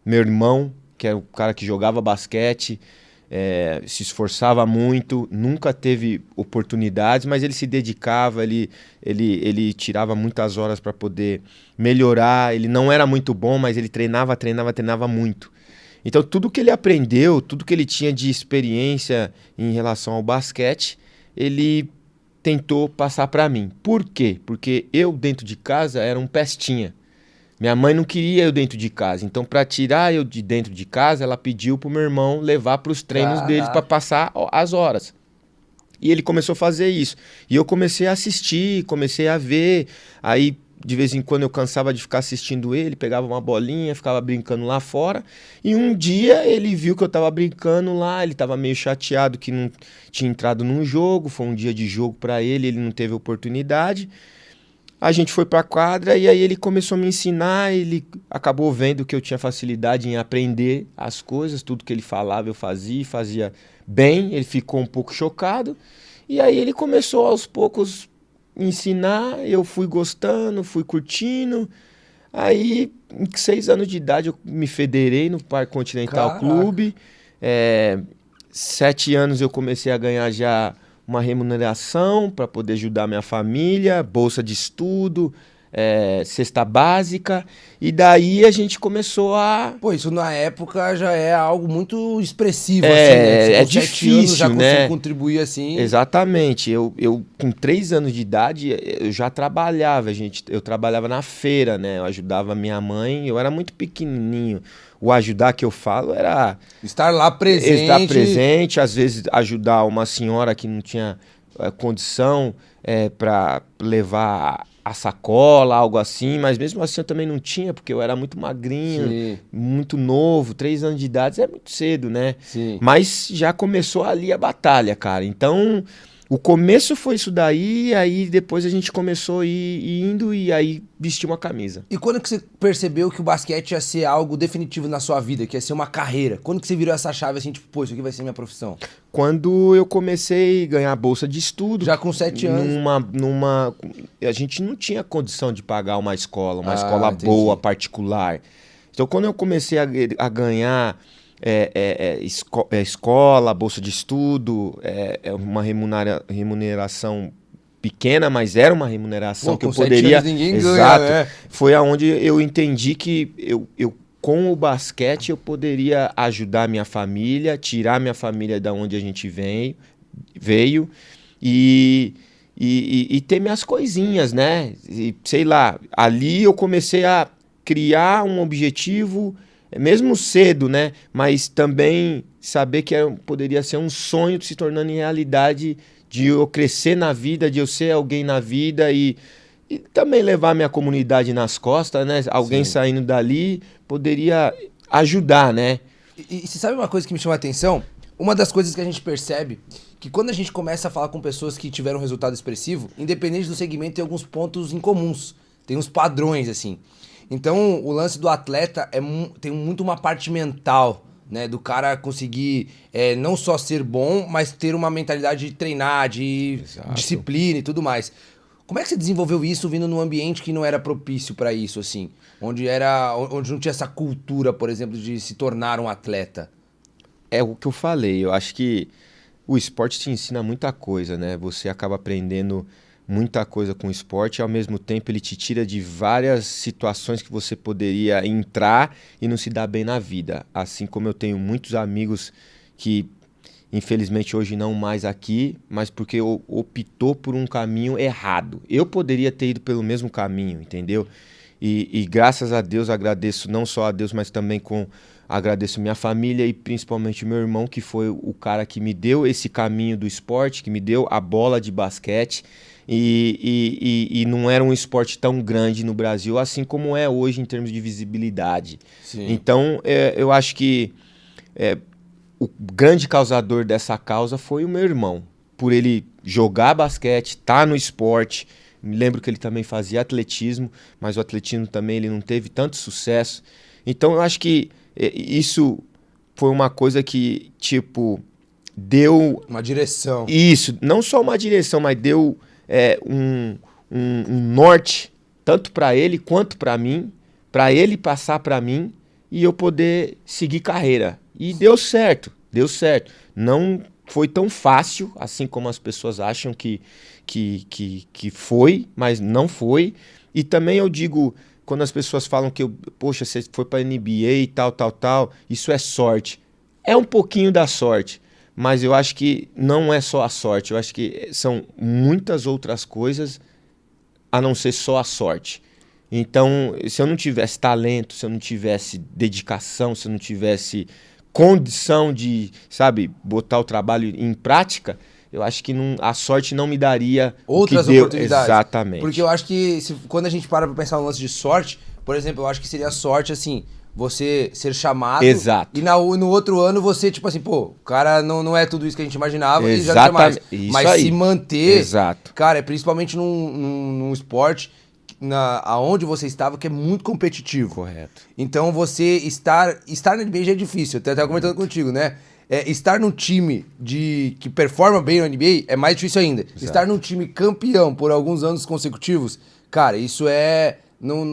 Meu irmão, que era o cara que jogava basquete, se esforçava muito, nunca teve oportunidades, mas ele se dedicava, ele tirava muitas horas para poder melhorar. Ele não era muito bom, mas ele treinava muito. Então, tudo que ele aprendeu, tudo que ele tinha de experiência em relação ao basquete, ele tentou passar para mim. Por quê? Porque eu, dentro de casa, era um pestinha. Minha mãe não queria eu dentro de casa. Então, para tirar eu de dentro de casa, ela pediu pro meu irmão levar para os treinos deles para Caraca. passar as horas. E ele começou a fazer isso. E eu comecei a assistir, comecei a ver. Aí, de vez em quando, eu cansava de ficar assistindo ele, pegava uma bolinha, ficava brincando lá fora. E um dia ele viu que eu tava brincando lá, ele tava meio chateado que não tinha entrado num jogo. Foi um dia de jogo para ele não teve oportunidade. A gente foi pra quadra e aí ele começou a me ensinar, ele acabou vendo que eu tinha facilidade em aprender as coisas, tudo que ele falava eu fazia, e fazia bem, ele ficou um pouco chocado. E aí ele começou aos poucos ensinar, eu fui gostando, fui curtindo. Aí, em 6 anos de idade, eu me federei no Parque Continental Caraca. Clube. É, 7 anos eu comecei a ganhar já uma remuneração para poder ajudar minha família, bolsa de estudo, cesta básica. E daí a gente começou a. Pô, isso na época já é algo muito expressivo, assim, né? Você É com 7 anos já difícil, conseguir né? contribuir assim. Exatamente. Eu com 3 anos de idade, eu já trabalhava, gente. Eu trabalhava na feira, né? Eu ajudava minha mãe. Eu era muito pequenininho. O ajudar que eu falo era Estar lá estar presente. presente, às vezes ajudar uma senhora que não tinha condição para levar a sacola, algo assim, mas mesmo assim eu também não tinha, porque eu era muito magrinho, Sim, muito novo, 3 anos de idade é muito cedo, né? sim. Mas já começou ali a batalha, cara. Então, o começo foi isso daí, aí depois a gente começou a ir indo e aí vestiu uma camisa. E quando que você percebeu que o basquete ia ser algo definitivo na sua vida, que ia ser uma carreira? Quando que você virou essa chave assim, tipo, pô, isso aqui vai ser minha profissão? Quando eu comecei a ganhar bolsa de estudo, Já com 7 anos. a gente não tinha condição de pagar uma Ah, escola boa, entendi. particular. Então, quando eu comecei a ganhar escola, bolsa de estudo, uma remuneração pequena, mas era uma remuneração Pô, que eu com 7 anos poderia. ninguém ganha, Exato. né? Foi aonde eu entendi que com o basquete eu poderia ajudar minha família, tirar minha família da onde a gente veio e, e ter minhas coisinhas, né? E, sei lá, ali eu comecei a criar um objetivo, mesmo cedo, né? Mas também saber que poderia ser um sonho se tornando em realidade, de eu crescer na vida, de eu ser alguém na vida e também levar minha comunidade nas costas, né? Alguém Sim. saindo dali poderia ajudar, né? E você sabe uma coisa que me chama a atenção? Uma das coisas que a gente percebe que quando a gente começa a falar com pessoas que tiveram um resultado expressivo, independente do segmento, tem alguns pontos em comuns, tem uns padrões assim. Então, o lance do atleta tem muito uma parte mental, né? Do cara conseguir não só ser bom, mas ter uma mentalidade de treinar, de Exato. disciplina e tudo mais. Como é que você desenvolveu isso vindo num ambiente que não era propício para isso, assim? Onde não tinha essa cultura, por exemplo, de se tornar um atleta? É o que eu falei, eu acho que o esporte te ensina muita coisa, né? Você acaba aprendendo muita coisa com o esporte e ao mesmo tempo ele te tira de várias situações que você poderia entrar e não se dar bem na vida. Assim como eu tenho muitos amigos que infelizmente hoje não mais aqui, mas porque optou por um caminho errado. Eu poderia ter ido pelo mesmo caminho, entendeu? E graças a Deus agradeço não só a Deus, mas também agradeço minha família e principalmente meu irmão, que foi o cara que me deu esse caminho do esporte, que me deu a bola de basquete. E não era um esporte tão grande no Brasil, assim como é hoje em termos de visibilidade. Sim. Então, eu acho que é, o grande causador dessa causa foi o meu irmão, por ele jogar basquete, estar no esporte. Me lembro que ele também fazia atletismo, mas o atletismo também ele não teve tanto sucesso. Então eu acho que isso foi uma coisa que, tipo, deu Uma direção. isso, não só uma direção, mas deu um norte, tanto para ele quanto para mim, para ele passar para mim e eu poder seguir carreira. E deu certo, deu certo. Não foi tão fácil, assim como as pessoas acham que foi, mas não foi. E também eu digo, quando as pessoas falam que, poxa, você foi para NBA e tal, isso é sorte. É um pouquinho da sorte, mas eu acho que não é só a sorte. Eu acho que são muitas outras coisas a não ser só a sorte. Então, se eu não tivesse talento, se eu não tivesse dedicação, se eu não tivesse condição de, sabe, botar o trabalho em prática, eu acho que a sorte não me daria outras o que deu. oportunidades. Exatamente. Porque eu acho que quando a gente para pra pensar no lance de sorte, por exemplo, eu acho que seria sorte, assim, você ser chamado. Exato. E no outro ano você, tipo assim, pô, o cara não é tudo isso que a gente imaginava e já não quer mais. Isso Mas aí. se manter, Exato. cara, principalmente num esporte aonde você estava, que é muito competitivo. Correto. Então você estar na NBA já é difícil. Eu até comentando contigo, né? Estar num time que performa bem no NBA é mais difícil ainda. Exato. Estar num time campeão por alguns anos consecutivos, cara, isso é...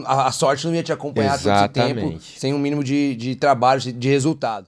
a sorte não ia te acompanhar todo esse tempo sem um mínimo de trabalho, de resultado.